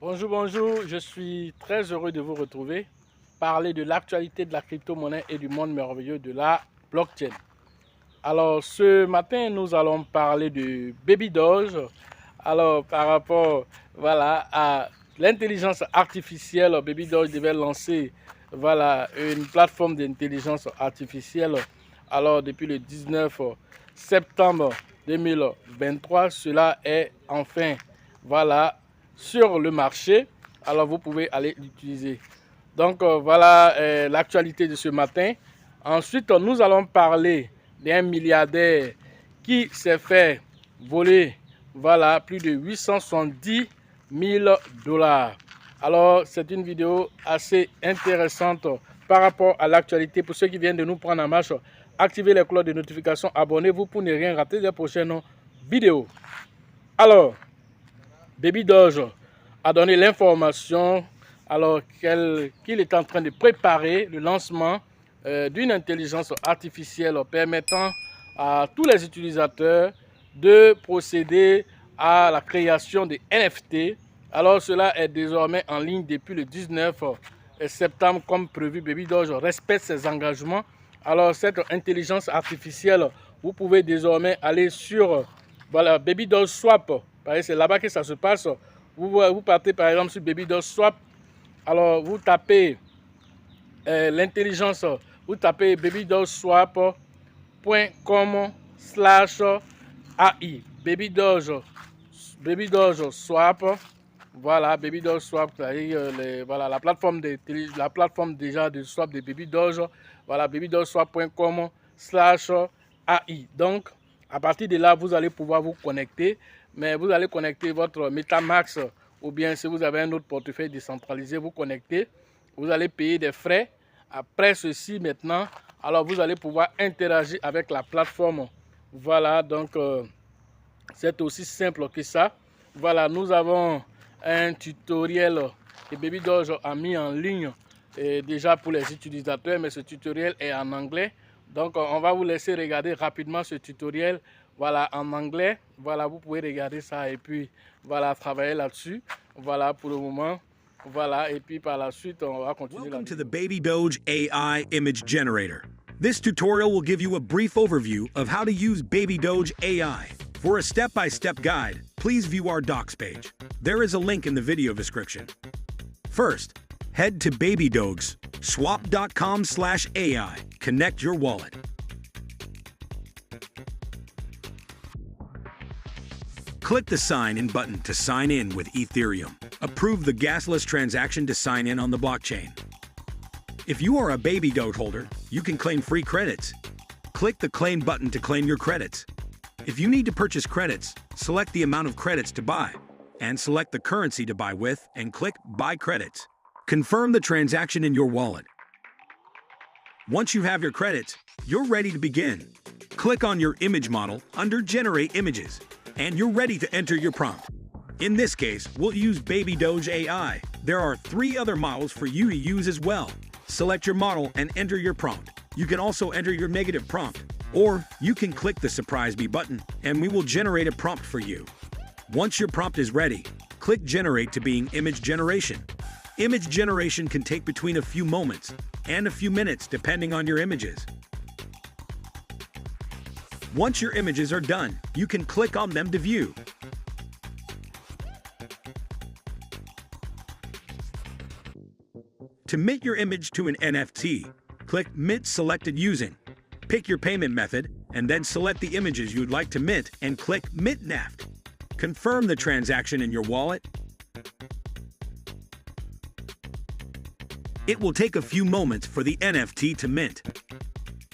Bonjour, bonjour, je suis très heureux de vous retrouver, parler de l'actualité de la crypto-monnaie et du monde merveilleux de la blockchain. Alors, ce matin, nous allons parler de Baby Doge. Alors, par rapport à l'intelligence artificielle, Baby Doge devait lancer une plateforme d'intelligence artificielle. Alors, depuis le 19 septembre 2023, cela est enfin sur le marché. Alors, vous pouvez aller l'utiliser. Donc, l'actualité de ce matin. Ensuite, nous allons parler d'un milliardaire qui s'est fait voler plus de 870 000 dollars. Alors, c'est une vidéo assez intéressante par rapport à l'actualité. Pour ceux qui viennent de nous prendre en marche, activez les cloches de notification, abonnez-vous pour ne rien rater des prochaines vidéos. Alors, Baby Doge a donné l'information qu'il est en train de préparer le lancement d'une intelligence artificielle permettant à tous les utilisateurs de procéder à la création des NFT. Alors cela est désormais en ligne depuis le 19 septembre comme prévu. Baby Doge respecte ses engagements. Alors cette intelligence artificielle, vous pouvez désormais aller sur Baby Doge Swap. C'est là-bas que ça se passe. Vous partez par exemple sur Baby Doge Swap. Alors vous tapez l'intelligence, vous tapez babydogSwap.com/AI. Baby Doge Swap. Voilà, Baby Doge Swap, la plateforme déjà de swap de Baby Doge. Voilà, babydogSwap.com/AI. Donc, à partir de là, vous allez pouvoir vous connecter, mais vous allez connecter votre MetaMask ou bien si vous avez un autre portefeuille décentralisé, vous connectez. Vous allez payer des frais. Après ceci, maintenant, alors vous allez pouvoir interagir avec la plateforme. Voilà, donc c'est aussi simple que ça. Voilà, nous avons un tutoriel que Baby Doge a mis en ligne déjà pour les utilisateurs, mais ce tutoriel est en anglais. Donc, on va vous laisser regarder rapidement ce tutoriel. Voilà, en anglais. Voilà, vous pouvez regarder ça et puis, voilà, travailler là-dessus. Voilà, pour le moment. Voilà, et puis par la suite, on va continuer. Welcome to the Baby Doge AI Image Generator. This tutorial will give you a brief overview of how to use Baby Doge AI. For a step-by-step guide, please view our docs page. There is a link in the video description. First, head to Baby Doge's swap.com/AI. Connect your wallet. Click the Sign In button to sign in with Ethereum. Approve the gasless transaction to sign in on the blockchain. If you are a Baby Doge holder, you can claim free credits. Click the Claim button to claim your credits. If you need to purchase credits, select the amount of credits to buy, and select the currency to buy with, and click Buy Credits. Confirm the transaction in your wallet. Once you have your credits, you're ready to begin. Click on your image model under Generate Images, and you're ready to enter your prompt. In this case, we'll use Baby Doge AI. There are 3 other models for you to use as well. Select your model and enter your prompt. You can also enter your negative prompt, or you can click the Surprise Me button, and we will generate a prompt for you. Once your prompt is ready, click Generate to being image generation. Image generation can take between a few moments and a few minutes depending on your images. Once your images are done, you can click on them to view. To mint your image to an NFT, click Mint Selected Using. Pick your payment method, and then select the images you'd like to mint and click Mint NFT. Confirm the transaction in your wallet. It will take a few moments for the NFT to mint.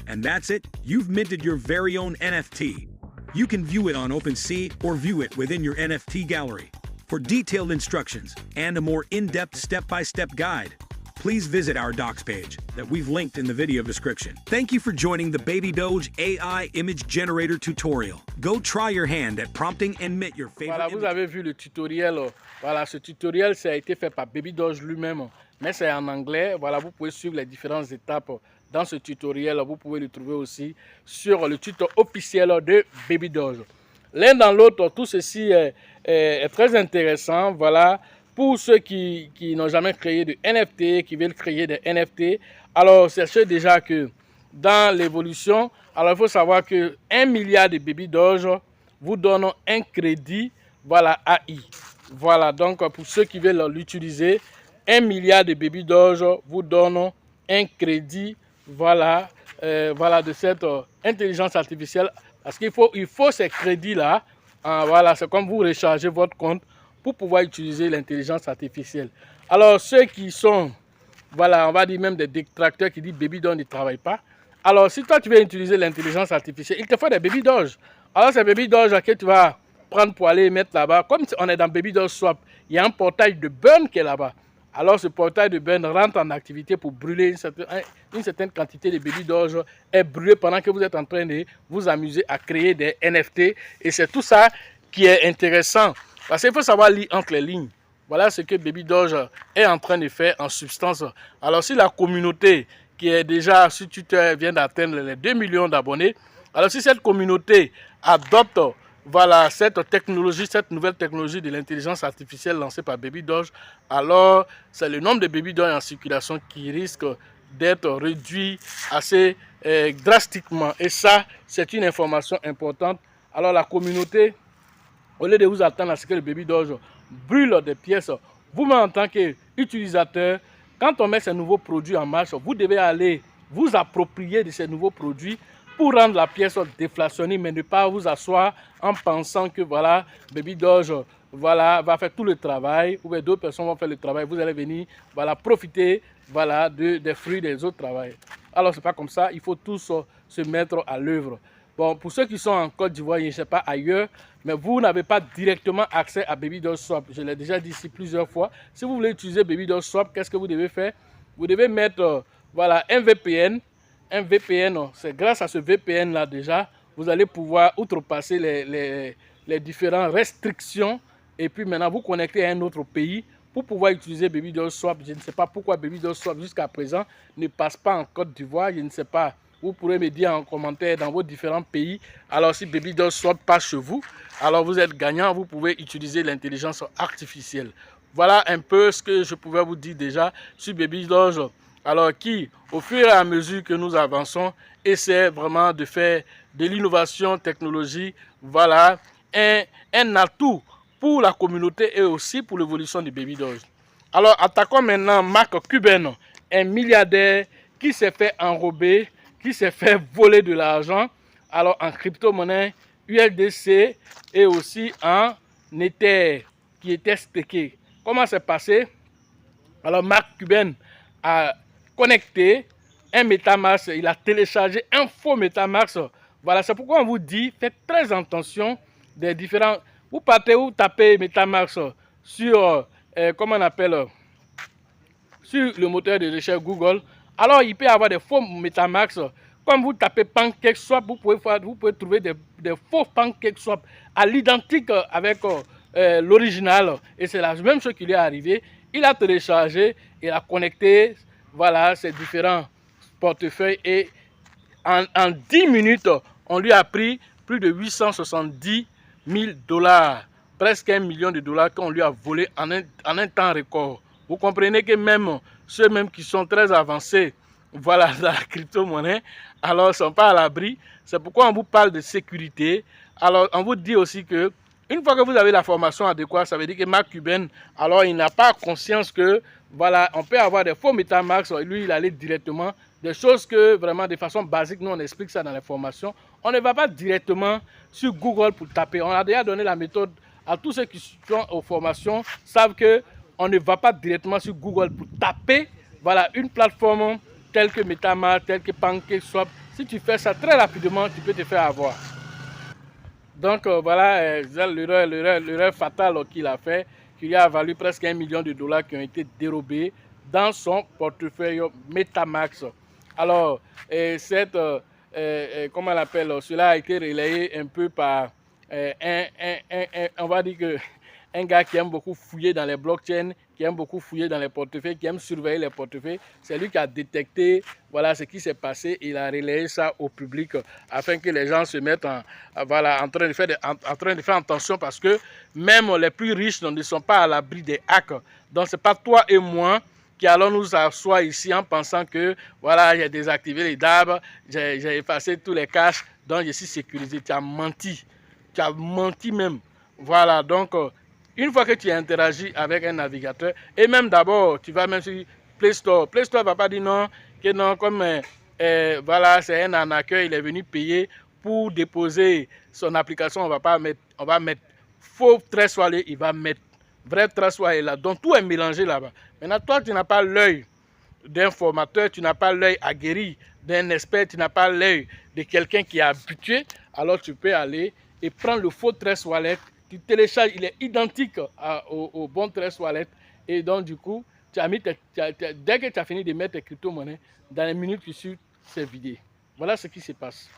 And that's it, you've minted your very own NFT. You can view it on OpenSea or view it within your NFT gallery. For detailed instructions and a more in-depth step-by-step guide, please visit our docs page that we've linked in the video description. Thank you for joining the Baby Doge AI Image Generator tutorial. Go try your hand at prompting and mint your favorite Voilà, vous avez vu le tutoriel. Voilà, ce tutoriel, ça a été fait par Baby Doge lui-même, mais c'est en anglais. Voilà, vous pouvez suivre les différentes étapes dans ce tutoriel. Vous pouvez le trouver aussi sur le tuto officiel de Baby Doge. L'un dans l'autre, tout ceci est très intéressant. Voilà, pour ceux qui n'ont jamais créé de NFT, qui veulent créer des NFT, alors sachez déjà que dans l'évolution, alors il faut savoir que 1 milliard de Baby Doge vous donne un crédit, voilà, AI. Voilà, donc pour ceux qui veulent l'utiliser, 1 milliard de Baby Doge vous donne un crédit, voilà, voilà, de cette intelligence artificielle. Parce qu'il faut ces crédits-là, voilà, c'est comme vous rechargez votre compte pour pouvoir utiliser l'intelligence artificielle. Alors, ceux qui sont, voilà, on va dire même des détracteurs qui disent Baby Doge ne travaille pas. Alors, si toi tu veux utiliser l'intelligence artificielle, il te faut des Baby Doge. Alors, ces Baby Doge que tu vas prendre pour aller mettre là-bas, comme on est dans Baby Doge Swap, il y a un portail de burn qui est là-bas. Alors, ce portail de burn rentre en activité pour brûler une certaine quantité de Baby Doge est brûlée pendant que vous êtes en train de vous amuser à créer des NFT. Et c'est tout ça qui est intéressant. Parce qu'il faut savoir lire entre les lignes. Voilà ce que Baby Doge est en train de faire en substance. Alors, si la communauté qui est déjà sur Twitter vient d'atteindre les 2 millions d'abonnés, alors si cette communauté adopte voilà, cette technologie, cette nouvelle technologie de l'intelligence artificielle lancée par Baby Doge, alors c'est le nombre de Baby Doge en circulation qui risque d'être réduit assez drastiquement. Et ça, c'est une information importante. Alors la communauté, au lieu de vous attendre à ce que le Baby Doge brûle des pièces, vous-même en tant qu'utilisateur, quand on met ces nouveaux produits en marche, vous devez aller vous approprier de ces nouveaux produits pour rendre la pièce déflationnée, mais ne pas vous asseoir en pensant que voilà, Baby Doge voilà, va faire tout le travail, ou d'autres personnes vont faire le travail, vous allez venir voilà, profiter voilà, des fruits des autres travails. Alors, ce n'est pas comme ça, il faut tous se mettre à l'œuvre. Bon, pour ceux qui sont en Côte d'Ivoire, je ne sais pas ailleurs, mais vous n'avez pas directement accès à Baby Doge Swap. Je l'ai déjà dit ici plusieurs fois. Si vous voulez utiliser Baby Doge Swap, qu'est-ce que vous devez faire? Vous devez mettre voilà, un VPN. Un VPN, c'est grâce à ce VPN-là déjà, vous allez pouvoir outrepasser les différentes restrictions et puis maintenant vous connecter à un autre pays pour pouvoir utiliser Baby Doge Swap. Je ne sais pas pourquoi Baby Doge Swap jusqu'à présent ne passe pas en Côte d'Ivoire, je ne sais pas. Vous pourrez me dire en commentaire dans vos différents pays. Alors si Baby Doge Swap passe chez vous, alors vous êtes gagnant, vous pouvez utiliser l'intelligence artificielle. Voilà un peu ce que je pouvais vous dire déjà sur Baby Doge. Alors qui, au fur et à mesure que nous avançons, essaie vraiment de faire de l'innovation technologique, voilà, un atout pour la communauté et aussi pour l'évolution du Baby Doge. Alors attaquons maintenant Mark Cuban, un milliardaire qui s'est fait enrober, qui s'est fait voler de l'argent, alors en crypto-monnaie USDC et aussi en Ether qui était stacké. Comment c'est passé? Alors Mark Cuban a connecté un MetaMask, il a téléchargé un faux MetaMask. Voilà, c'est pourquoi on vous dit, faites très attention des différents... Vous partez ou tapez MetaMask sur, comment on appelle, sur le moteur de recherche Google. Alors, il peut y avoir des faux MetaMask. Comme vous tapez PancakeSwap, vous pouvez trouver des faux PancakeSwap à l'identique avec l'original. Et c'est la même chose qui lui est arrivé. Il a téléchargé, il a connecté voilà, ces différents portefeuilles et en 10 minutes, on lui a pris plus de 870 000 $, presque 1 million de dollars qu'on lui a volé en un temps record. Vous comprenez que même ceux même qui sont très avancés voilà, dans la crypto-monnaie, alors ne sont pas à l'abri. C'est pourquoi on vous parle de sécurité. Alors on vous dit aussi que une fois que vous avez la formation adéquate, ça veut dire que Mark Cuban, alors il n'a pas conscience que, voilà, on peut avoir des faux MetaMask, lui il allait directement, des choses que vraiment de façon basique, nous on explique ça dans les formations, on ne va pas directement sur Google pour taper. On a déjà donné la méthode à tous ceux qui sont aux formations, savent que on ne va pas directement sur Google pour taper, voilà, une plateforme telle que MetaMask, telle que PancakeSwap. Si tu fais ça très rapidement, tu peux te faire avoir. Donc voilà l'erreur fatale qu'il a fait, qui lui a valu presque 1 million de dollars qui ont été dérobés dans son portefeuille MetaMask. Alors, comment on l'appelle, cela a été relayé un peu par, on va dire que un gars qui aime beaucoup fouiller dans les blockchains, qui aime beaucoup fouiller dans les portefeuilles, qui aime surveiller les portefeuilles. C'est lui qui a détecté voilà, ce qui s'est passé et il a relayé ça au public afin que les gens se mettent en train de faire attention parce que même les plus riches ne sont pas à l'abri des hacks. Donc ce n'est pas toi et moi qui allons nous asseoir ici en pensant que voilà, j'ai désactivé les DAB, j'ai effacé tous les caches, donc je suis sécurisé. Tu as menti. Tu as menti même. Voilà, donc une fois que tu interagis avec un navigateur, et même d'abord, tu vas même sur Play Store. Play Store ne va pas dire non, que non, comme voilà, c'est un arnaqueur, il est venu payer pour déposer son application, on va mettre faux Trust Wallet, il va mettre vrai Trust Wallet là. Donc tout est mélangé là-bas. Maintenant, toi, tu n'as pas l'œil d'un formateur, tu n'as pas l'œil aguerri d'un expert, tu n'as pas l'œil de quelqu'un qui est habitué, alors tu peux aller et prendre le faux Trust Wallet, tu télécharges, il est identique au bon Trust Wallet et donc du coup, dès que tu as fini de mettre tes crypto-monnaies, dans les minutes qui suivent, c'est vidé. Voilà ce qui se passe.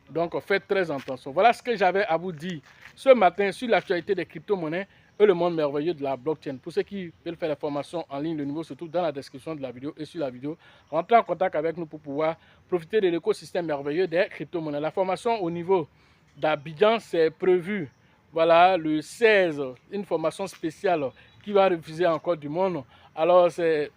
Donc faites très attention. Voilà ce que j'avais à vous dire ce matin sur l'actualité des crypto-monnaies et le monde merveilleux de la blockchain. Pour ceux qui veulent faire la formation en ligne, le niveau se trouve dans la description de la vidéo et sur la vidéo. Rentrez en contact avec nous pour pouvoir profiter de l'écosystème merveilleux des crypto-monnaies. La formation au niveau d'Abidjan, c'est prévu. Voilà, le 16, une formation spéciale qui va refuser encore du monde. Alors, c'est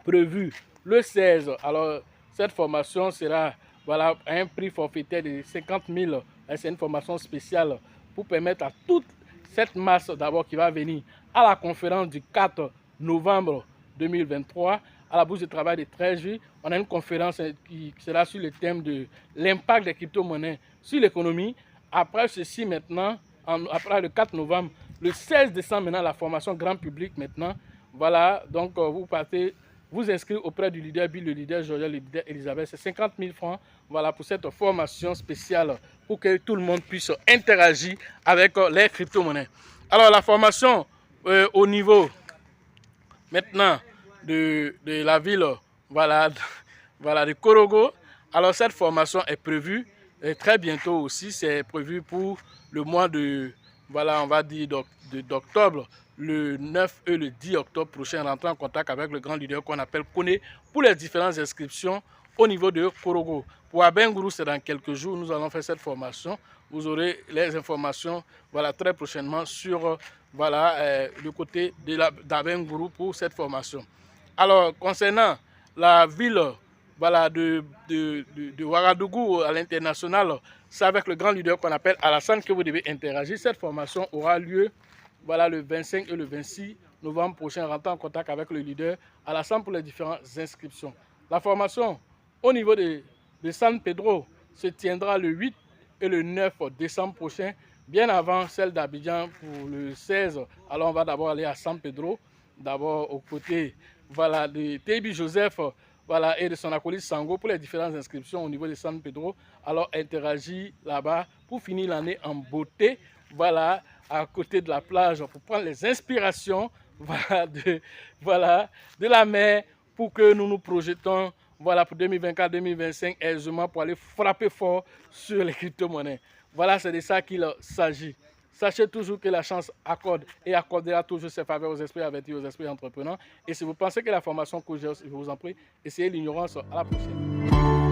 prévu le 16. Alors, cette formation sera voilà, à un prix forfaitaire de 50 000. C'est une formation spéciale pour permettre à toute cette masse d'abord qui va venir à la conférence du 4 novembre 2023 à la bourse de travail de 13 juillet. On a une conférence qui sera sur le thème de l'impact des crypto-monnaies sur l'économie. Après ceci maintenant, après le 4 novembre, le 16 décembre maintenant, la formation grand public maintenant. Voilà, donc vous partez, vous inscrivez auprès du leader Bill, le leader Georgia, le leader Elisabeth. C'est 50 000 francs voilà, pour cette formation spéciale pour que tout le monde puisse interagir avec les crypto-monnaies. Alors la formation au niveau maintenant de la ville voilà, de Korogo. Alors cette formation est prévue très bientôt aussi. C'est prévu pour le mois de, voilà, on va dire d'octobre, le 9 et le 10 octobre prochain. Rentrer en contact avec le grand leader qu'on appelle Kone pour les différentes inscriptions au niveau de Korogo. Pour Abengourou, c'est dans quelques jours, nous allons faire cette formation. Vous aurez les informations voilà, très prochainement sur voilà, le côté d'Abengourou pour cette formation. Alors, concernant la ville voilà, de Ouagadougou à l'international, c'est avec le grand leader qu'on appelle Alassane que vous devez interagir. Cette formation aura lieu voilà, le 25 et le 26 novembre prochain. Rentrez en contact avec le leader Alassane pour les différentes inscriptions. La formation au niveau de San Pedro se tiendra le 8 et le 9 décembre prochain, bien avant celle d'Abidjan pour le 16. Alors on va d'abord aller à San Pedro, d'abord aux côtés voilà, de Tebi Joseph voilà, et de son acolyte Sango pour les différentes inscriptions au niveau de San Pedro. Alors interagir là-bas pour finir l'année en beauté, voilà, à côté de la plage pour prendre les inspirations voilà, de la mer pour que nous nous projetons voilà, pour 2024-2025 aisément pour aller frapper fort sur les crypto-monnaies. Voilà, c'est de ça qu'il s'agit. Sachez toujours que la chance accorde et accordera toujours ses faveurs aux esprits avertis, aux esprits entrepreneurs. Et si vous pensez que la formation que je vous en prie, essayez l'ignorance. À la prochaine.